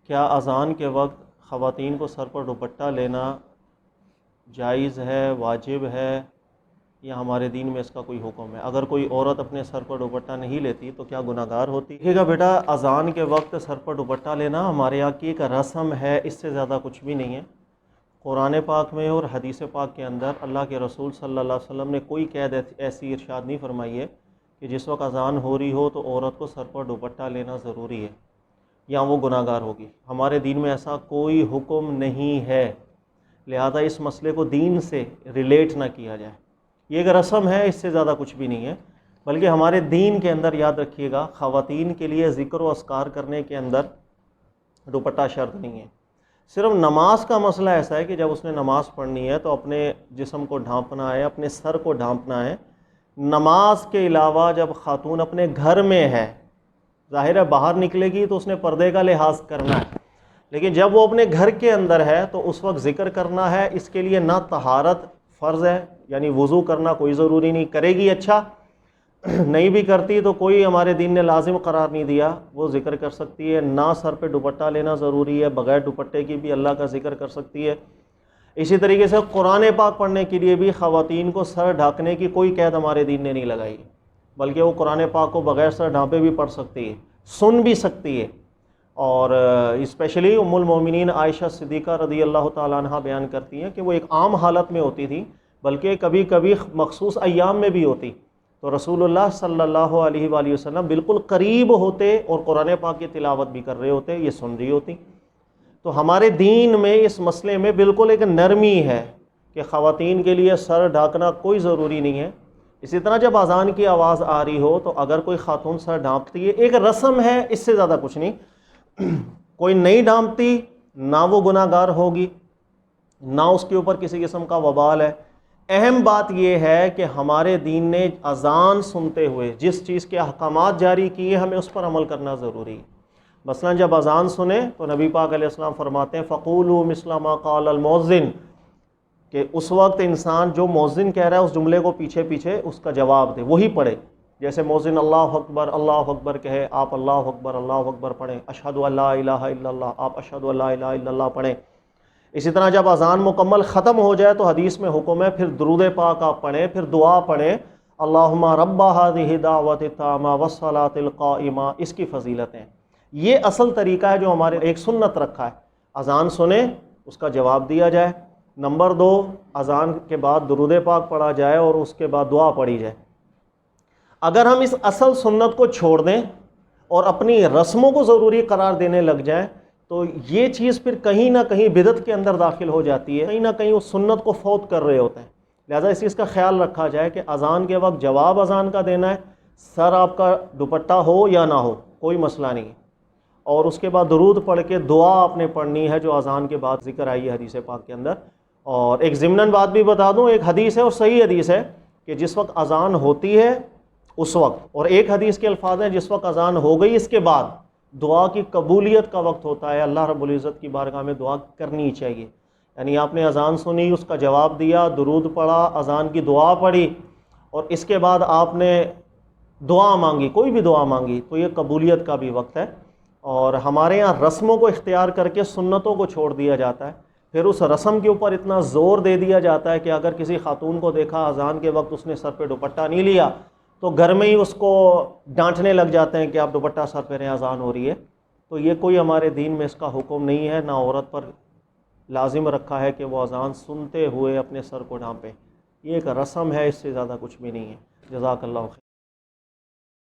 کیا اذان کے وقت خواتین کو سر پر دوپٹہ لینا جائز ہے، واجب ہے، یا ہمارے دین میں اس کا کوئی حکم ہے؟ اگر کوئی عورت اپنے سر پر دوپٹہ نہیں لیتی تو کیا گناہ گار ہوتی؟ دیکھیے گا بیٹا، اذان کے وقت سر پر دوپٹہ لینا ہمارے یہاں کی ایک رسم ہے، اس سے زیادہ کچھ بھی نہیں ہے۔ قرآن پاک میں اور حدیث پاک کے اندر اللہ کے رسول صلی اللہ علیہ وسلم نے کوئی قید ایسی ارشاد نہیں فرمائی ہے کہ جس وقت اذان ہو رہی ہو تو عورت کو سر پر دوپٹہ لینا ضروری ہے یا وہ گناہ گار ہوگی۔ ہمارے دین میں ایسا کوئی حکم نہیں ہے، لہذا اس مسئلے کو دین سے ریلیٹ نہ کیا جائے۔ یہ ایک رسم ہے، اس سے زیادہ کچھ بھی نہیں ہے، بلکہ ہمارے دین کے اندر یاد رکھیے گا، خواتین کے لیے ذکر و اذکار کرنے کے اندر دوپٹہ شرط نہیں ہے۔ صرف نماز کا مسئلہ ایسا ہے کہ جب اس نے نماز پڑھنی ہے تو اپنے جسم کو ڈھانپنا ہے، اپنے سر کو ڈھانپنا ہے۔ نماز کے علاوہ جب خاتون اپنے گھر میں ہے، ظاہر ہے باہر نکلے گی تو اس نے پردے کا لحاظ کرنا ہے، لیکن جب وہ اپنے گھر کے اندر ہے تو اس وقت ذکر کرنا ہے۔ اس کے لیے نہ طہارت فرض ہے، یعنی وضو کرنا کوئی ضروری نہیں، کرے گی اچھا، نہیں بھی کرتی تو کوئی ہمارے دین نے لازم قرار نہیں دیا، وہ ذکر کر سکتی ہے۔ نہ سر پہ دوپٹہ لینا ضروری ہے، بغیر دوپٹے کی بھی اللہ کا ذکر کر سکتی ہے۔ اسی طریقے سے قرآن پاک پڑھنے کے لیے بھی خواتین کو سر ڈھانکنے کی کوئی قید ہمارے دین نے نہیں لگائی، بلکہ وہ قرآن پاک کو بغیر سر ڈھانپے بھی پڑھ سکتی ہے، سن بھی سکتی ہے۔ اور اسپیشلی ام المومنین عائشہ صدیقہ رضی اللہ تعالیٰ عنہ بیان کرتی ہیں کہ وہ ایک عام حالت میں ہوتی تھی، بلکہ کبھی کبھی مخصوص ایام میں بھی ہوتی، تو رسول اللہ صلی اللہ علیہ وآلہ وسلم بالکل قریب ہوتے اور قرآن پاک کی تلاوت بھی کر رہے ہوتے، یہ سن رہی ہوتی۔ تو ہمارے دین میں اس مسئلے میں بالکل ایک نرمی ہے کہ خواتین کے لیے سر ڈھانکنا کوئی ضروری نہیں ہے۔ اسی طرح جب اذان کی آواز آ رہی ہو تو اگر کوئی خاتون سر ڈھانپتی ہے، ایک رسم ہے، اس سے زیادہ کچھ نہیں۔ کوئی نہیں ڈھانپتی، نہ وہ گناہ گار ہوگی، نہ اس کے اوپر کسی قسم کا وبال ہے۔ اہم بات یہ ہے کہ ہمارے دین نے اذان سنتے ہوئے جس چیز کے احکامات جاری کیے، ہمیں اس پر عمل کرنا ضروری ہے۔ مثلا جب اذان سنیں تو نبی پاک علیہ السلام فرماتے ہیں فَقُولُوا مِثْلَ مَا قَالَ الْمُؤَذِّنُ، کہ اس وقت انسان جو مؤذن کہہ رہا ہے اس جملے کو پیچھے پیچھے اس کا جواب دے، وہی پڑھے۔ جیسے مؤذن اللہ اکبر کہے، آپ اللہ اکبر پڑھیں، اشہد ان لا الہ الا اللہ، آپ اشہد ان لا الہ الا اللہ پڑھیں۔ اسی طرح جب اذان مکمل ختم ہو جائے تو حدیث میں حکم ہے پھر درود پاک آپ پڑھیں، پھر دعا پڑھیں، اللہم رب هذه الدعوۃ التامہ والصلاۃ القائمہ۔ اس کی فضیلتیں، یہ اصل طریقہ ہے جو ہمارے ایک سنت رکھا ہے، اذان سنیں اس کا جواب دیا جائے۔ نمبر 2، اذان کے بعد درود پاک پڑھا جائے اور اس کے بعد دعا پڑھی جائے۔ اگر ہم اس اصل سنت کو چھوڑ دیں اور اپنی رسموں کو ضروری قرار دینے لگ جائیں تو یہ چیز پھر کہیں نہ کہیں بدعت کے اندر داخل ہو جاتی ہے، کہیں نہ کہیں اس سنت کو فوت کر رہے ہوتے ہیں۔ لہٰذا اس چیز کا خیال رکھا جائے کہ اذان کے وقت جواب اذان کا دینا ہے، سر آپ کا دوپٹہ ہو یا نہ ہو کوئی مسئلہ نہیں ہے، اور اس کے بعد درود پڑھ کے دعا آپ نے پڑھنی ہے جو اذان کے بعد ذکر آئی ہے حدیث پاک کے اندر۔ اور ایک ضمناً بات بھی بتا دوں، ایک حدیث ہے اور صحیح حدیث ہے کہ جس وقت اذان ہوتی ہے اس وقت، اور ایک حدیث کے الفاظ ہیں جس وقت اذان ہو گئی اس کے بعد دعا کی قبولیت کا وقت ہوتا ہے، اللہ رب العزت کی بارگاہ میں دعا کرنی چاہیے۔ یعنی آپ نے اذان سنی، اس کا جواب دیا، درود پڑھا، اذان کی دعا پڑھی، اور اس کے بعد آپ نے دعا مانگی، کوئی بھی دعا مانگی، تو یہ قبولیت کا بھی وقت ہے۔ اور ہمارے یہاں رسموں کو اختیار کر کے سنتوں کو چھوڑ دیا جاتا ہے، پھر اس رسم کے اوپر اتنا زور دے دیا جاتا ہے کہ اگر کسی خاتون کو دیکھا اذان کے وقت اس نے سر پہ دوپٹہ نہیں لیا تو گھر میں ہی اس کو ڈانٹنے لگ جاتے ہیں کہ آپ دوپٹہ سر پہ رہیں، اذان ہو رہی ہے۔ تو یہ کوئی ہمارے دین میں اس کا حکم نہیں ہے، نہ عورت پر لازم رکھا ہے کہ وہ اذان سنتے ہوئے اپنے سر کو ڈھانپے۔ یہ ایک رسم ہے، اس سے زیادہ کچھ بھی نہیں ہے۔ جزاک اللہ خیر۔